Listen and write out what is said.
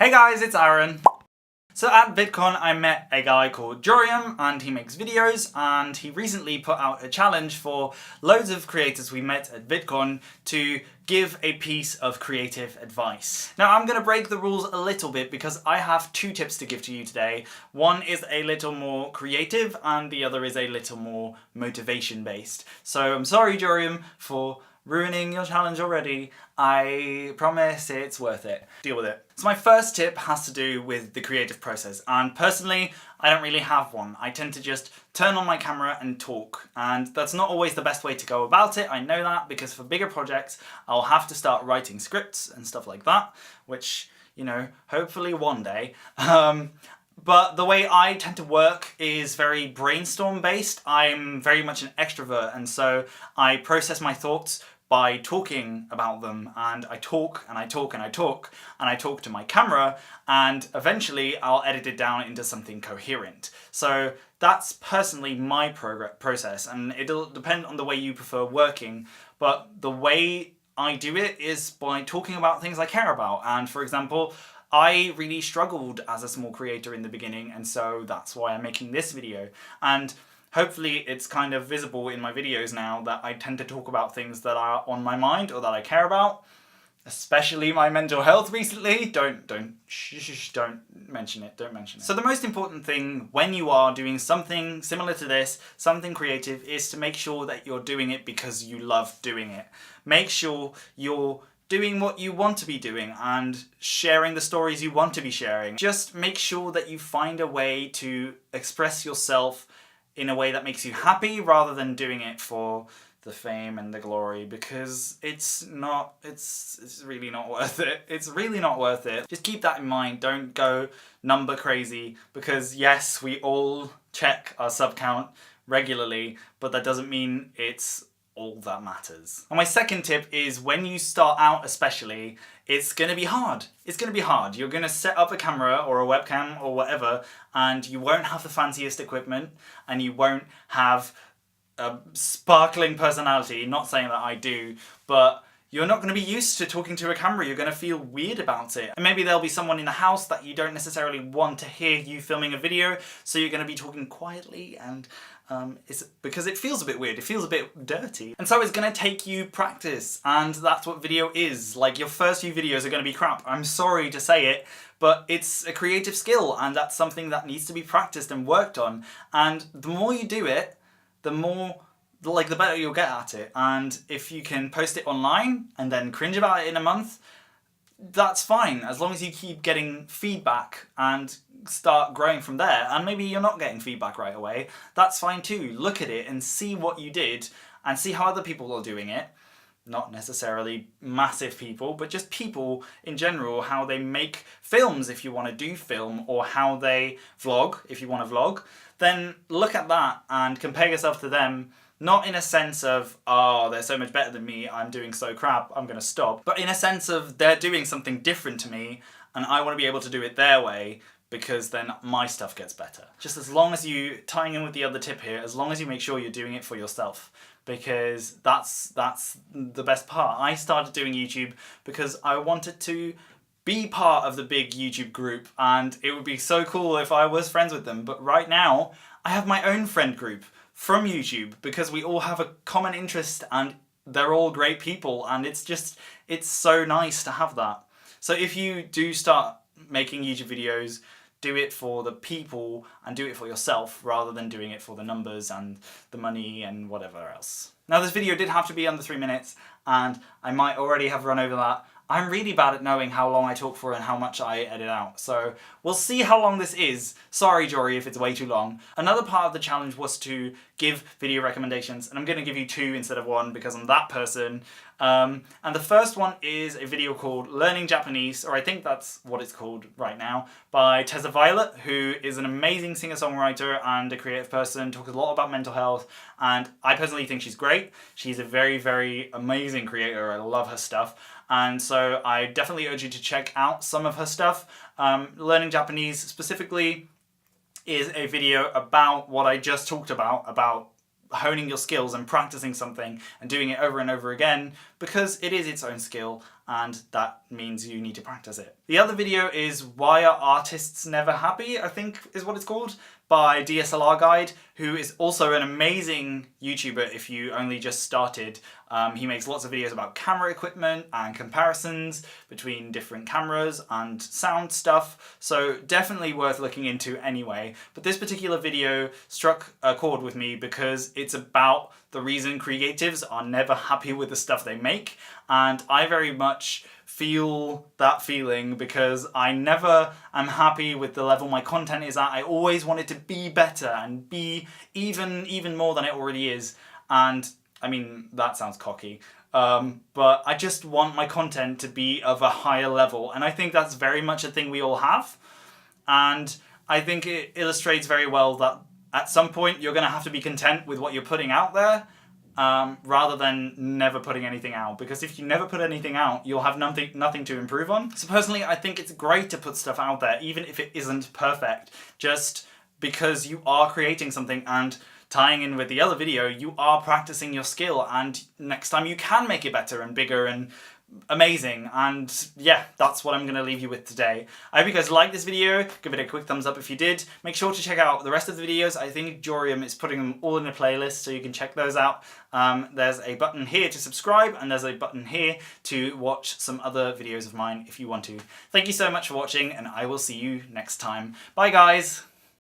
Hey guys, it's Aaron. So at VidCon I met a guy called Jori and he makes videos, and he recently put out a challenge for loads of creators we met at VidCon to give a piece of creative advice. Now I'm going to break the rules a little bit because I have two tips to give to you today. One is a little more creative and the other is a little more motivation based. So I'm sorry Jori for ruining your challenge already. I promise it's worth it. Deal with it. So my first tip has to do with the creative process, and personally I don't really have one. I tend to just turn on my camera and talk, and that's not always the best way to go about it. I know that, because for bigger projects I'll have to start writing scripts and stuff like that, which, you know, hopefully one day. But the way I tend to work is very brainstorm based. I'm very much an extrovert, and so I process my thoughts by talking about them, and I talk and I talk and I talk and I talk to my camera, and eventually I'll edit it down into something coherent. So that's personally my process, and it'll depend on the way you prefer working, but the way I do it is by talking about things I care about. And for example, I really struggled as a small creator in the beginning, and so that's why I'm making this video. And hopefully it's kind of visible in my videos now that I tend to talk about things that are on my mind or that I care about, especially my mental health recently. Don't mention it, don't mention it. So the most important thing when you are doing something similar to this, something creative, is to make sure that you're doing it because you love doing it. Make sure you're doing what you want to be doing and sharing the stories you want to be sharing. Just make sure that you find a way to express yourself in a way that makes you happy, rather than doing it for the fame and the glory, because it's really not worth it. It's really not worth it. Just keep that in mind. Don't go number crazy, because yes, we all check our sub count regularly, but that doesn't mean it's all that matters. And my second tip is, when you start out especially, it's gonna be hard. It's gonna be hard. You're gonna set up a camera or a webcam or whatever, and you won't have the fanciest equipment, and you won't have a sparkling personality. Not saying that I do, but you're not going to be used to talking to a camera. You're going to feel weird about it. And maybe there'll be someone in the house that you don't necessarily want to hear you filming a video, so you're going to be talking quietly, and it's because it feels a bit weird. It feels a bit dirty. And so it's going to take you practice, and that's what video is. Like, your first few videos are going to be crap. I'm sorry to say it, but it's a creative skill, and that's something that needs to be practiced and worked on. And the more you do it, the better you'll get at it. And if you can post it online and then cringe about it in a month, that's fine, as long as you keep getting feedback and start growing from there. And maybe you're not getting feedback right away, that's fine too. Look at it and see what you did, and see how other people are doing it. Not necessarily massive people, but just people in general, how they make films if you want to do film, or how they vlog if you want to vlog. Then look at that and compare yourself to them. Not in a sense of, oh, they're so much better than me, I'm doing so crap, I'm gonna stop. But in a sense of, they're doing something different to me, and I want to be able to do it their way, because then my stuff gets better. Just as long as you, tying in with the other tip here, as long as you make sure you're doing it for yourself, because that's the best part. I started doing YouTube because I wanted to be part of the big YouTube group, and it would be so cool if I was friends with them. But right now, I have my own friend group from YouTube, because we all have a common interest and they're all great people, and it's so nice to have that. So if you do start making YouTube videos, do it for the people and do it for yourself, rather than doing it for the numbers and the money and whatever else. Now, this video did have to be under 3 minutes, and I might already have run over that. I'm really bad at knowing how long I talk for and how much I edit out, so we'll see how long this is. Sorry, Jori, if it's way too long. Another part of the challenge was to give video recommendations, and I'm going to give you 2 instead of 1 because I'm that person. And the first one is a video called Learning Japanese, or I think that's what it's called right now, by Tessa Violet, who is an amazing singer-songwriter and a creative person, talks a lot about mental health, and I personally think she's great. She's a very, very amazing creator. I love her stuff. And so I definitely urge you to check out some of her stuff. Learning Japanese specifically is a video about what I just talked about honing your skills and practicing something and doing it over and over again, because it is its own skill and that means you need to practice it. The other video is Why Are Artists Never Happy, I think is what it's called, by DSLRGuide, who is also an amazing YouTuber if you only just started. He makes lots of videos about camera equipment and comparisons between different cameras and sound stuff, so definitely worth looking into anyway. But this particular video struck a chord with me because it's about the reason creatives are never happy with the stuff they make, and I very much feel that feeling because I never am happy with the level my content is at. I always want it to be better and be even more than it already is, and I mean, that sounds cocky, but I just want my content to be of a higher level, and I think that's very much a thing we all have, and I think it illustrates very well that at some point you're going to have to be content with what you're putting out there, rather than never putting anything out, because if you never put anything out, you'll have nothing to improve on. So personally, I think it's great to put stuff out there, even if it isn't perfect, just because you are creating something, and tying in with the other video, you are practicing your skill, and next time you can make it better and bigger and amazing. And yeah, that's what I'm going to leave you with today. I hope you guys liked this video. Give it a quick thumbs up if you did. Make sure to check out the rest of the videos. I think Jori is putting them all in a playlist, so you can check those out. There's a button here to subscribe, and there's a button here to watch some other videos of mine if you want to. Thank you so much for watching, and I will see you next time. Bye guys!